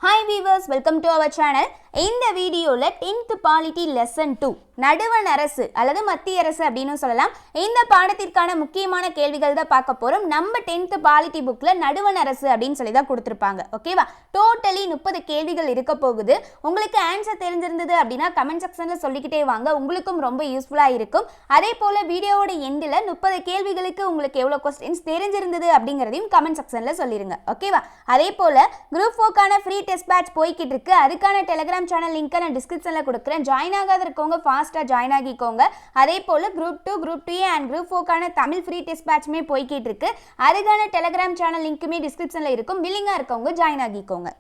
Hi viewers, welcome to our channel. இந்த வீடியோல 10th polity lesson 2 நடுவண் அரசு அல்லது மத்திய அரசு அப்படினு சொல்லலாம். இந்த பாடத்திற்கான முக்கியமான கேள்விகள் தான் பார்க்க போறோம். நம்ம 10th பாலிட்டி புக்ல நடுவண் அரசு அப்படினு சொல்லி தான் கொடுத்திருப்பாங்க. ஓகேவா? டோட்டலி 30 கேள்விகள் இருக்க போகுது. உங்களுக்கு ஆன்சர் தெரிஞ்சிருந்தது அப்படினா கமெண்ட் செக்ஷன்ல சொல்லிக்கிட்டே வாங்க. உங்களுக்கும் ரொம்ப யூஸ்ஃபுல்லா இருக்கும். அதேபோல வீடியோவோட எண்டில் 30 கேள்விகளுக்கு உங்களுக்கு எவ்வளவு क्वेश्चंस தெரிஞ்சிருந்தது அப்படிங்கறதையும் கமெண்ட் செக்ஷன்ல சொல்லிருங்க. ஓகேவா? அதேபோல குரூப் 4 கான ஃப்ரீ டெஸ்ட் பேட்ச் போயிட்டு இருக்கு. அதுக்கான டெலிகிராம் சேனல் லிங்க் நான் டிஸ்கிரிப்ஷன்ல கொடுக்கிறேன். ஜாயின் ஆகாத இருக்கவங்க ஃபாஸ்டா ஜாயின் ஆகிக்கோங்க. அதேபோல குரூப் 2 குரூப் 3 and குரூப் 4 கான தமிழ் ஃப்ரீ டெஸ்ட் பேட்ச்மே போயிட்டு இருக்கு. அதுக்கான டெலிகிராம் சேனல் லிங்க்குமே டிஸ்கிரிப்ஷன்ல இருக்கும். வில்லிங்கா இருக்கவங்க ஜாயின் ஆகிக்கோங்க.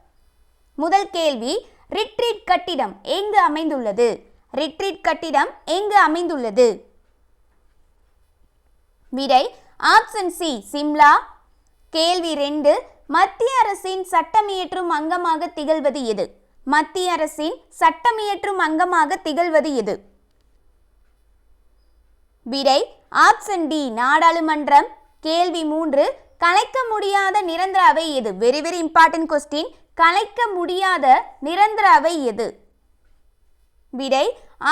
முதல் கேள்வி, ரிட்ரீட் கட்டிடம் எங்கு அமைந்துள்ளது? ரிட்ரீட் கட்டிடம் எங்கு அமைந்துள்ளது? விடை ஆப்ஷன் சி சிம்லா. கேள்வி 2, மத்திய அரசின் சட்டமியற்றும் அங்கமாக திகழ்வது எது? மத்திய அரசின் சட்டமியற்றும் அங்கமாக திகழ்வது எது? விடை ஆப்ஷன் டி நாடாளுமன்றம். கேள்வி 3, கலைக்க முடியாத நிரந்தர அவை எது? Very very important question. கலைக்க முடியாத நிரந்தர அவை எது? விடை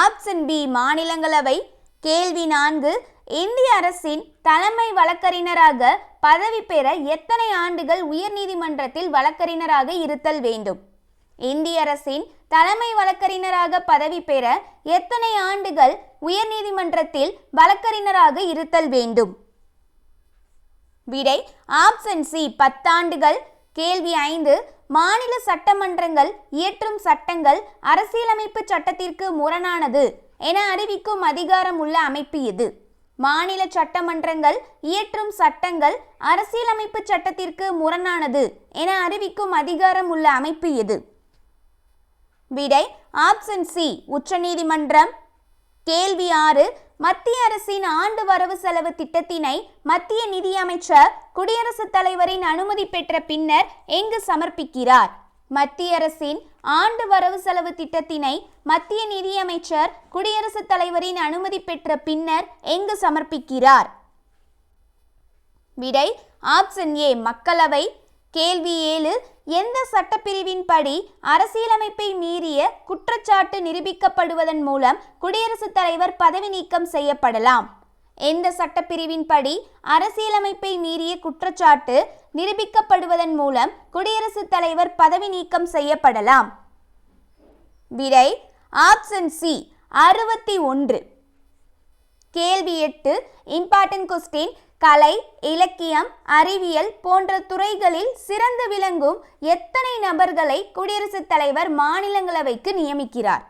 ஆப்ஷன் பி மாநிலங்களவை. கேள்வி 4, இந்திய அரசின் தலைமை வழக்கறிஞராக பதவி பெற எத்தனை ஆண்டுகள் உயர்நீதிமன்றத்தில் வழக்கறிஞராக இருத்தல் வேண்டும்? இந்திய அரசின் தலைமை வழக்கறிஞராக பதவி பெற எத்தனை ஆண்டுகள் உயர்நீதிமன்றத்தில் வழக்கறிஞராக இருத்தல் வேண்டும்? விடை ஆப்ஷன் சி 10 ஆண்டுகள். கேள்வி 5, மாநில சட்டமன்றங்கள் இயற்றும் சட்டங்கள் அரசியலமைப்பு சட்டத்திற்கு முரணானது என அறிவிக்கும் அதிகாரம் உள்ள அமைப்பு எது? மாநில சட்டமன்றங்கள் இயற்றும் சட்டங்கள் அரசியலமைப்பு சட்டத்திற்கு முரணானது என அறிவிக்கும் அதிகாரம் உள்ள அமைப்பு எது? விடை ஆப்ஷன் சி உச்சநீதிமன்றம். கேள்வி 6, மத்திய அரசின் ஆண்டு வரவு செலவு திட்டத்தினை மத்திய நிதியமைச்சர் குடியரசுத் தலைவரின் அனுமதி பெற்ற பின்னர் எங்கு சமர்ப்பிக்கிறார்? மத்திய அரசின் ஆண்டு வரவு செலவு திட்டத்தினை மத்திய நிதியமைச்சர் குடியரசுத் தலைவரின் அனுமதி பெற்ற பின்னர் எங்கு சமர்ப்பிக்கிறார்? விடை ஆப்ஷன் ஏ மக்களவை. கேள்வி 7, எந்த சட்டப்பிரிவின் படி அரசியலமைப்பை மீறிய குற்றச்சாட்டு நிரூபிக்கப்படுவதன் மூலம் குடியரசுத் தலைவர் பதவி நீக்கம் செய்யப்படலாம்? எந்த சட்டப்பிரிவின் படி அரசியலமைப்பை மீறிய குற்றச்சாட்டு நிரூபிக்கப்படுவதன் மூலம் குடியரசுத் தலைவர் பதவி நீக்கம் செய்யப்படலாம்? விடை ஆப்ஷன் சி 61. கேள்வி 8 இம்பார்ட்டன்ட் கொஸ்டின். கலை, இலக்கியம், அறிவியல் போன்ற துறைகளில் சிறந்து விளங்கும் எத்தனை நபர்களை குடியரசுத் தலைவர் மாநிலங்களவைக்கு நியமிக்கிறார்?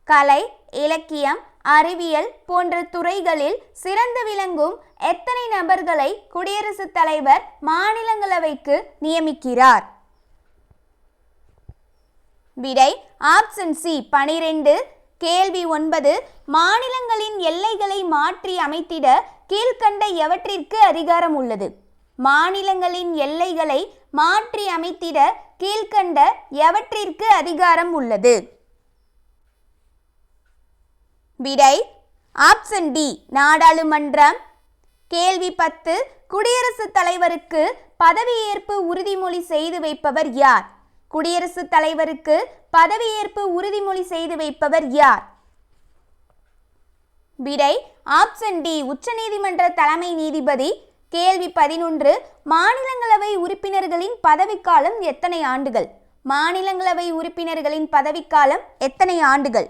கலை, இலக்கியம், அறிவியல் போன்ற துறைகளில் சிறந்து விளங்கும் எத்தனை நபர்களை குடியரசுத் தலைவர் மாநிலங்களவைக்கு நியமிக்கிறார்? விடை ஆப்ஷன் சி 12. கேள்வி 9, மாநிலங்களின் எல்லைகளை மாற்றி அமைத்திட கீழ்கண்ட எவற்றிற்கு அதிகாரம் உள்ளது? மாநிலங்களின் எல்லைகளை மாற்றி அமைத்திட கீழ்கண்ட எவற்றிற்கு அதிகாரம் உள்ளது? விடை ஆப்ஷன் டி நாடாளுமன்றம். கேள்வி 10, குடியரசுத் தலைவருக்கு பதவியேற்பு உறுதிமொழி செய்து வைப்பவர் யார்? குடியரசுத் தலைவருக்கு பதவியேற்பு உறுதிமொழி செய்து வைப்பவர் யார்? விடை ஆப்ஷன் டி உச்சநீதிமன்ற தலைமை நீதிபதி. கேள்வி 11, மாநிலங்களவை உறுப்பினர்களின் பதவிக்காலம் எத்தனை ஆண்டுகள்? மாநிலங்களவை உறுப்பினர்களின் பதவிக்காலம் எத்தனை ஆண்டுகள்?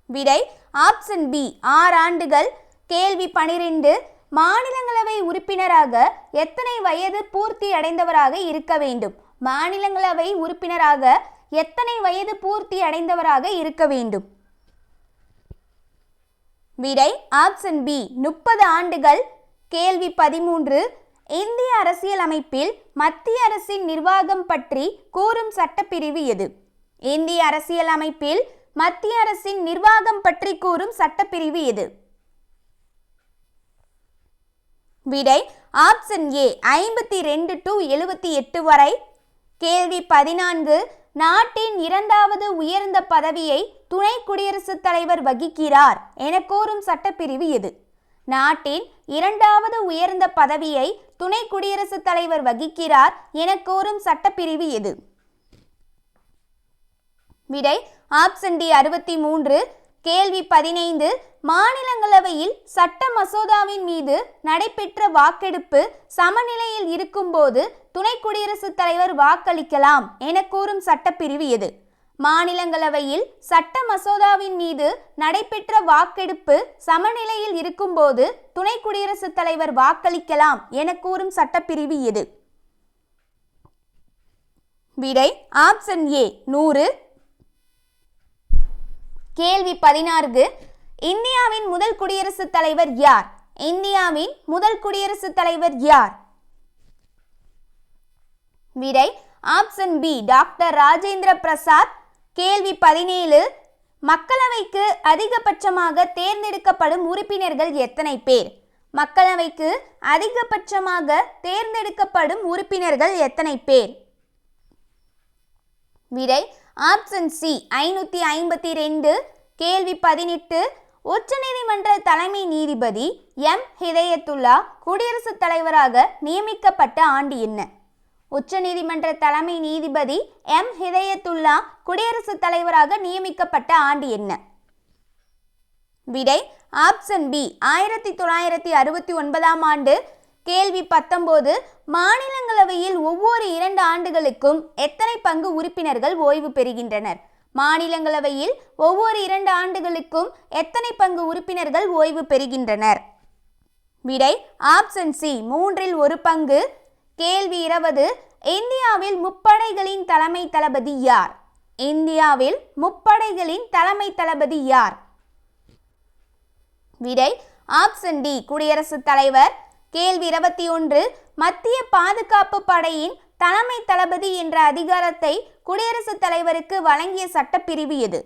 விடை ஆப்ஷன் பி 6 ஆண்டுகள். கேள்வி 12, மாநிலங்களவை உறுப்பினராக எத்தனை வயது பூர்த்தி அடைந்தவராக இருக்க வேண்டும்? மாநிலங்களவை உறுப்பினராக எத்தனை வயது பூர்த்தி அடைந்தவராக இருக்க வேண்டும்? விடை ஆப்ஷன் பி 30 ஆண்டுகள். கேள்வி 13, இந்திய அரசியலமைப்பில் மத்திய அரசின் நிர்வாகம் பற்றி கூறும் சட்டப்பிரிவு எது? இந்திய அரசியலமைப்பில் மத்திய அரசின் நிர்வாகம் பற்றி கூறும் சட்டப்பிரிவு எது? விடை ஆப்ஷன் ஏ 52 to 78 வரை. கேள்வி 14, நாட்டின் 2வது உயர்ந்த பதவியை துணை குடியரசுத் தலைவர் வகிக்கிறார் என கூறும் சட்டப்பிரிவு எது? நாட்டின் 2வது உயர்ந்த பதவியை துணை குடியரசுத் தலைவர் வகிக்கிறார் என கூறும் சட்டப்பிரிவு எது? விடை ஆப்ஷன் டி 63. கேள்வி 15. மாநிலங்களவையில் சட்ட மசோதாவின் மீது நடைபெற்ற வாக்கெடுப்பு சமநிலையில் இருக்கும்போது துணை குடியரசுத் தலைவர் வாக்களிக்கலாம் என கூறும் சட்டப்பிரிவு எது? மாநிலங்களவையில் சட்ட மசோதாவின் மீது நடைபெற்ற வாக்கெடுப்பு சமநிலையில் இருக்கும்போது துணை குடியரசுத் தலைவர் வாக்களிக்கலாம் என கூறும் சட்டப்பிரிவு எது? விடை ஆப்ஷன் ஏ 100. கேள்வி 16. இந்தியாவின் முதல் குடியரசுத் தலைவர் யார்? இந்தியாவின் முதல் குடியரசுத் தலைவர் யார்? விடை option B doctor Rajendra Prasad. கேள்வி 17. மக்களவைக்கு அதிகபட்சமாக தேர்ந்தெடுக்கப்படும் உறுப்பினர்கள் எத்தனை பேர்? மக்களவைக்கு அதிகபட்சமாக தேர்ந்தெடுக்கப்படும் உறுப்பினர்கள் எத்தனை பேர்? விடை ஆப்ஷன் சி 552. கேள்வி 18. உச்சநீதிமன்ற தலைமை நீதிபதி எம் ஹிதயத்துல்லா குடியரசுத் தலைவராக நியமிக்கப்பட்ட ஆண்டு என்ன? உச்சநீதிமன்ற தலைமை நீதிபதி எம் ஹிதயத்துல்லா குடியரசுத் தலைவராக நியமிக்கப்பட்ட ஆண்டு என்ன? விடை ஆப்ஷன் பி 1969ஆம் ஆண்டு. கேள்வி 19. மாநிலங்களவையில் ஒவ்வொரு 2 ஆண்டுகளுக்கும் எத்தனை பங்கு உறுப்பினர்கள் ஓய்வு பெறுகின்றனர்? மாநிலங்களவையில் ஒவ்வொரு 2 ஆண்டுகளுக்கும் எத்தனை பங்கு உறுப்பினர்கள் ஓய்வு பெறுகின்றனர்? விடை ஆப்ஷன் சி 1/3 பங்கு. கேள்வி 20. இந்தியாவில் முப்படைகளின் தலைமை தளபதி யார்? இந்தியாவில் முப்படைகளின் தலைமை தளபதி யார்? விடை ஆப்ஷன் டி குடியரசுத் தலைவர். கேள்வி 21. மத்திய பாதுகாப்பு படையின் தலைமை தளபதி என்ற அதிகாரத்தை குடியரசுத் தலைவருக்கு வழங்கிய சட்டப்பிரிவு எது?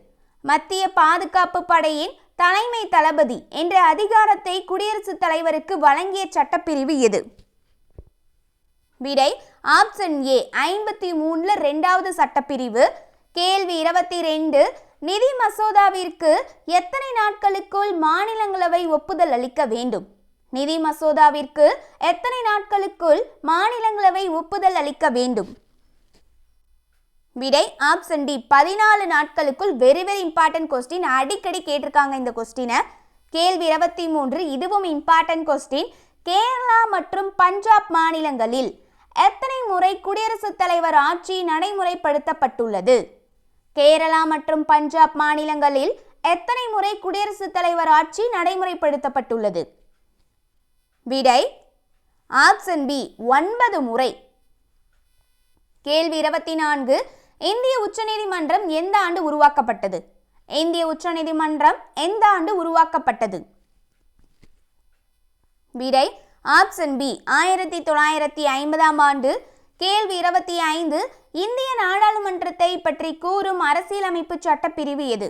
மத்திய பாதுகாப்பு படையின் தலைமை தளபதி என்ற அதிகாரத்தை குடியரசுத் தலைவருக்கு வழங்கிய சட்டப்பிரிவு எது? விடை ஆப்ஷன் ஏ 53ல் 2வது சட்டப்பிரிவு. கேள்வி 22. நிதி மசோதாவிற்கு எத்தனை நாட்களுக்குள் மாநிலங்களவை ஒப்புதல் அளிக்க வேண்டும்? நிதி மசோதாவிற்கு எத்தனை நாட்களுக்குள் மாநிலங்களவை ஒப்புதல் அளிக்க வேண்டும்? விடை ஆப்ஷன் டி 14 நாட்களுக்குள். வெரி இம்பார்ட்டன்ட் கொஸ்டின், அடிக்கடி கேட்டிருக்காங்க இந்த கொஸ்டினை. கேள்வி 23. இதுவும் இம்பார்ட்டன்ட் கொஸ்டின். கேரளா மற்றும் பஞ்சாப் மாநிலங்களில் எத்தனை முறை குடியரசுத் தலைவர் ஆட்சி நடைமுறைப்படுத்தப்பட்டுள்ளது? கேரளா மற்றும் பஞ்சாப் மாநிலங்களில் எத்தனை முறை குடியரசுத் தலைவர் ஆட்சி நடைமுறைப்படுத்தப்பட்டுள்ளது? விடை ஆப்ஷன் பி 9 முறை. கேள்வி 24. இந்திய உச்சநீதிமன்றம் எந்த ஆண்டு உருவாக்கப்பட்டது? இந்திய உச்சநீதிமன்றம் எந்த ஆண்டு உருவாக்கப்பட்டது? விடை ஆப்ஷன் பி 1950ஆம் ஆண்டு. கேள்வி 25. இந்திய நாடாளுமன்றத்தை பற்றி கூறும் அரசியலமைப்பு சட்டப்பிரிவு எது?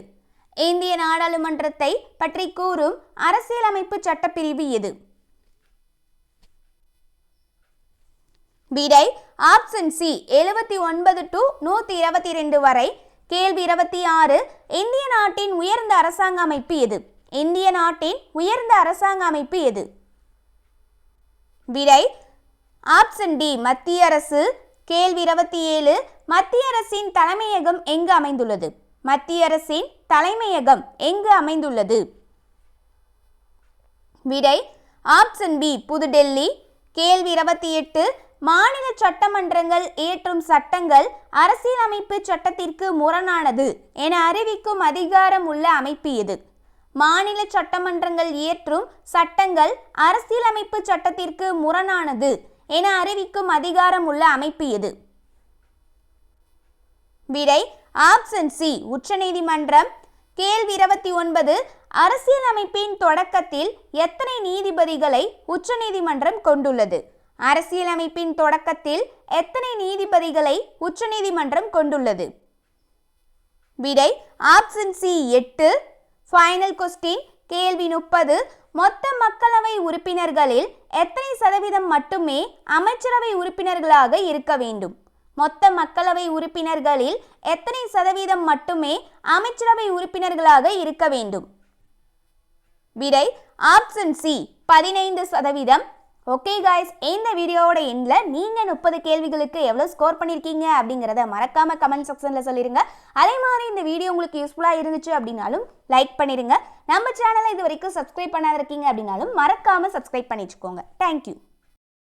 இந்திய நாடாளுமன்றத்தை பற்றி கூறும் அரசியலமைப்பு சட்டப்பிரிவு எது? விடை ஆப்ஷன் சி 79 to 122 வரை. கேள்வி 26. இந்திய நாட்டின் உயர்ந்த அரசாங்க அமைப்பு எது? இந்திய நாட்டின் உயர்ந்த அரசாங்க அமைப்பு எது? விடை ஆப்ஷன் டி மத்திய அரசு. கேள்வி 27. மத்திய அரசின் தலைமையகம் எங்கு அமைந்துள்ளது? மத்திய அரசின் தலைமையகம் எங்கு அமைந்துள்ளது? விடை ஆப்ஷன் பி புதுடெல்லி. கேள்வி 28. மாநில சட்டமன்றங்கள் இயற்றும் சட்டங்கள் அரசியலமைப்பு சட்டத்திற்கு முரணானது என அறிவிக்கும் அதிகாரம் உள்ள அமைப்பு எது? மாநில சட்டமன்றங்கள் இயற்றும் சட்டங்கள் அரசியலமைப்பு சட்டத்திற்கு முரணானது என அறிவிக்கும் அதிகாரம் உள்ள அமைப்பு எது? விடை ஆப்ஷன் சி உச்சநீதிமன்றம். கேள்வி 29. அரசியலமைப்பின் தொடக்கத்தில் எத்தனை நீதிபதிகளை உச்சநீதிமன்றம் கொண்டுள்ளது? அரசியலமைப்பின் தொடக்கத்தில் எத்தனை நீதிபதிகளை உச்சநீதிமன்றம் கொண்டுள்ளது? விடை ஆப்ஷன் சி 8. Final question. கேள்வி 30. மொத்த மக்களவை உறுப்பினர்களில் எத்தனை சதவீதம் மட்டுமே அமைச்சரவை உறுப்பினர்களாக இருக்க வேண்டும்? மொத்த மக்களவை உறுப்பினர்களில் எத்தனை சதவீதம் மட்டுமே அமைச்சரவை உறுப்பினர்களாக இருக்க வேண்டும்? விடை ஆப்ஷன் சி 15%. ஓகே காய்ஸ், இந்த வீடியோவோட எண்டில் நீங்கள் 30 கேள்விகளுக்கு எவ்வளோ ஸ்கோர் பண்ணியிருக்கீங்க அப்படிங்கிறத மறக்காமல் கமெண்ட் செக்ஷனில் சொல்லிடுங்க. அதே மாதிரி இந்த வீடியோ உங்களுக்கு யூஸ்ஃபுல்லாக இருந்துச்சு அப்படின்னாலும் லைக் பண்ணிடுங்க. நம்ம சேனலை இது வரைக்கும் சப்ஸ்கிரைப் பண்ணாத இருக்கீங்க அப்படின்னாலும் மறக்காமல் சப்ஸ்கிரைப் பண்ணி வச்சுக்கோங்க. தேங்க்யூ.